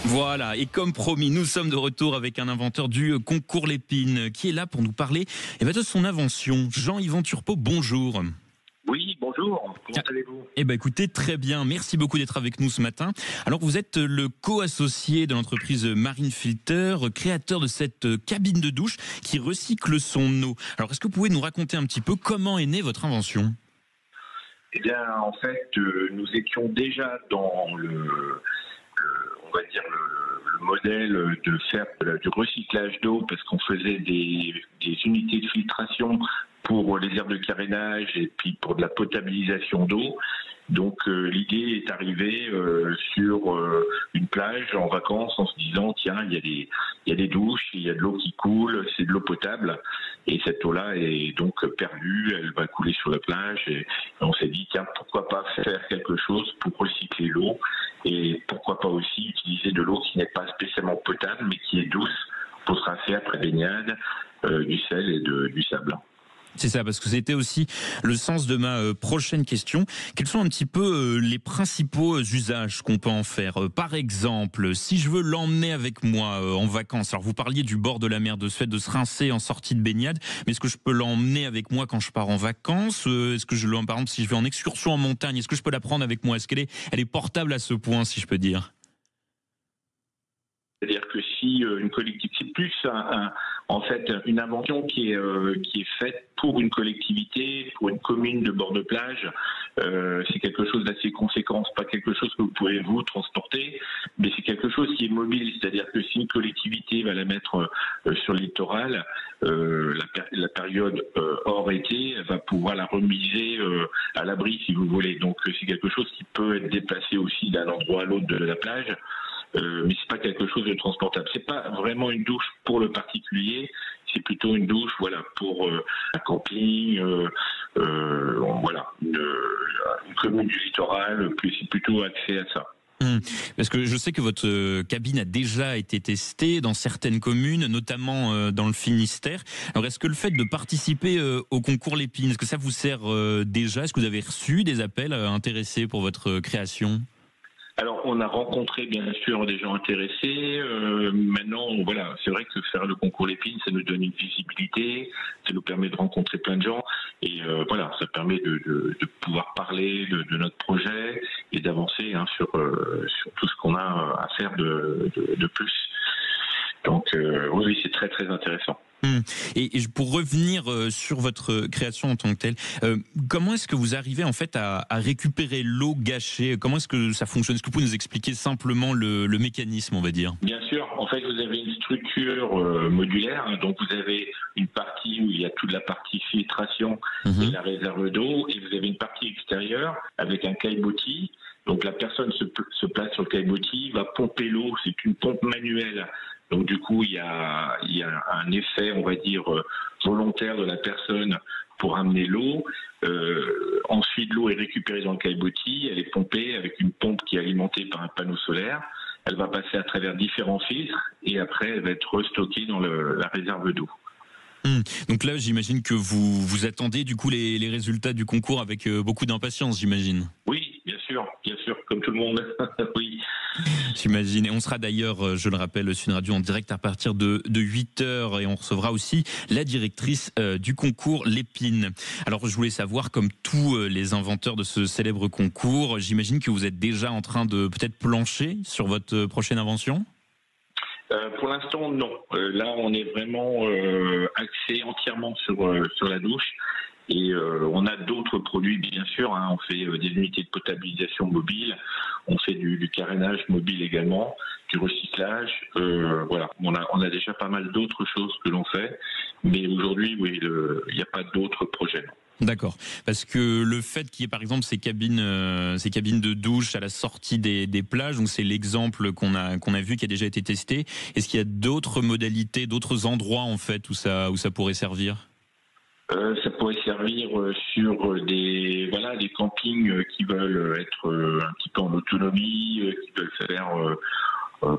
Voilà, et comme promis, nous sommes de retour avec un inventeur du concours Lépine qui est là pour nous parler de son invention. Jean-Yvan Turpot, bonjour. Oui, bonjour, comment allez-vous? Écoutez, très bien, merci beaucoup d'être avec nous ce matin. Alors vous êtes le co-associé de l'entreprise Marine Filter, créateur de cette cabine de douche qui recycle son eau. Alors est-ce que vous pouvez nous raconter un petit peu comment est née votre invention? Eh bien, en fait, nous étions déjà dans on va dire le modèle de faire du recyclage d'eau parce qu'on faisait des unités de filtration pour les aires de carénage et puis pour de la potabilisation d'eau. Donc l'idée est arrivée sur une plage en vacances en se disant tiens, il y a des douches, il y a de l'eau qui coule, c'est de l'eau potable et cette eau-là est donc perdue, elle va couler sur la plage et on s'est dit tiens, pourquoi pas faire quelque chose pour recycler l'eau et pourquoi pas aussi utiliser de l'eau qui n'est pas spécialement potable mais qui est douce pour se rincer après baignade, du sel et du sable. C'est ça, parce que c'était aussi le sens de ma prochaine question. Quels sont un petit peu les principaux usages qu'on peut en faire? Par exemple, si je veux l'emmener avec moi en vacances, alors vous parliez du bord de la mer, de ce fait de se rincer en sortie de baignade, mais est-ce que je peux l'emmener avec moi quand je pars en vacances? Est-ce que par exemple, si je vais en excursion en montagne, est-ce que je peux la prendre avec moi? Est-ce elle est portable à ce point, si je peux dire? C'est-à-dire que si une collectivité, c'est plus en fait une invention qui est faite pour une collectivité, pour une commune de bord de plage. C'est quelque chose d'assez conséquent. C'est pas quelque chose que vous pouvez vous transporter, mais c'est quelque chose qui est mobile. C'est-à-dire que si une collectivité va la mettre sur le littoral, la période hors été, elle va pouvoir la remiser à l'abri si vous voulez. Donc c'est quelque chose qui peut être déplacé aussi d'un endroit à l'autre de la plage. Mais c'est pas quelque chose de transportable. C'est pas vraiment une douche pour le particulier, c'est plutôt une douche, voilà, pour un camping, voilà, une commune du littoral. C'est plutôt axé à ça. Parce que je sais que votre cabine a déjà été testée dans certaines communes, notamment dans le Finistère. Alors est-ce que le fait de participer au concours Lépine, est-ce que ça vous sert déjà? Est-ce que vous avez reçu des appels intéressés pour votre création? Alors, on a rencontré bien sûr des gens intéressés. Maintenant, voilà, c'est vrai que faire le concours Lépine, ça nous donne une visibilité, ça nous permet de rencontrer plein de gens et voilà, ça permet de pouvoir parler de notre projet et d'avancer sur tout ce qu'on a à faire de plus. Donc oui, c'est très très intéressant. Et pour revenir sur votre création en tant que telle, comment est-ce que vous arrivez en fait à récupérer l'eau gâchée? Comment est-ce que ça fonctionne? Est-ce que vous pouvez nous expliquer simplement le mécanisme, on va dire? Bien sûr. En fait, vous avez une structure modulaire. Donc, vous avez une partie où il y a toute la partie filtration et la réserve d'eau, et vous avez une partie extérieure avec un caillebotis. Donc, la personne se place sur le caillebotis, va pomper l'eau. C'est une pompe manuelle. Donc du coup, il y a un effet, on va dire, volontaire de la personne pour amener l'eau. Ensuite, l'eau est récupérée dans le caillebotis, elle est pompée avec une pompe qui est alimentée par un panneau solaire. Elle va passer à travers différents filtres et après, elle va être restockée dans la réserve d'eau. Donc là, j'imagine que vous attendez du coup les résultats du concours avec beaucoup d'impatience, j'imagine. Oui, bien sûr, comme tout le monde. Oui. J'imagine. Et on sera d'ailleurs, je le rappelle, sur une radio en direct à partir de 8h et on recevra aussi la directrice du concours Lépine. Alors je voulais savoir, comme tous les inventeurs de ce célèbre concours, j'imagine que vous êtes déjà en train de peut-être plancher sur votre prochaine invention? Pour l'instant, non. Là, on est vraiment axé entièrement sur la douche. Et on a d'autres produits, bien sûr. On fait des unités de potabilisation mobile. On fait du carénage mobile également, du recyclage. Voilà, on a déjà pas mal d'autres choses que l'on fait. Mais aujourd'hui, oui, il n'y a pas d'autres projets. D'accord, parce que le fait qu'il y ait par exemple ces cabines de douche à la sortie des plages, donc c'est l'exemple qu'on a vu qui a déjà été testé. Est-ce qu'il y a d'autres modalités, d'autres endroits en fait où ça pourrait servir? Ça pourrait servir sur des campings qui veulent être un petit peu en autonomie, qui veulent faire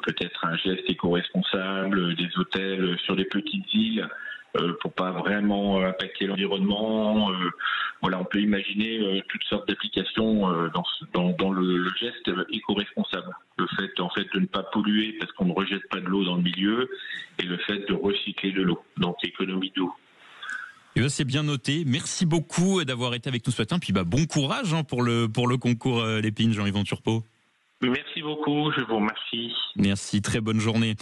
peut-être un geste éco-responsable, des hôtels sur des petites îles. Pour pas vraiment impacter l'environnement. Voilà, on peut imaginer toutes sortes d'applications dans le geste éco-responsable. Le fait en fait de ne pas polluer parce qu'on ne rejette pas de l'eau dans le milieu, et le fait de recycler de l'eau, donc l'économie d'eau. Et ben c'est bien noté. Merci beaucoup d'avoir été avec nous ce matin. Puis bon courage pour le concours Lépine, Jean-Yvan Turpot. Merci beaucoup, je vous remercie. Merci, très bonne journée.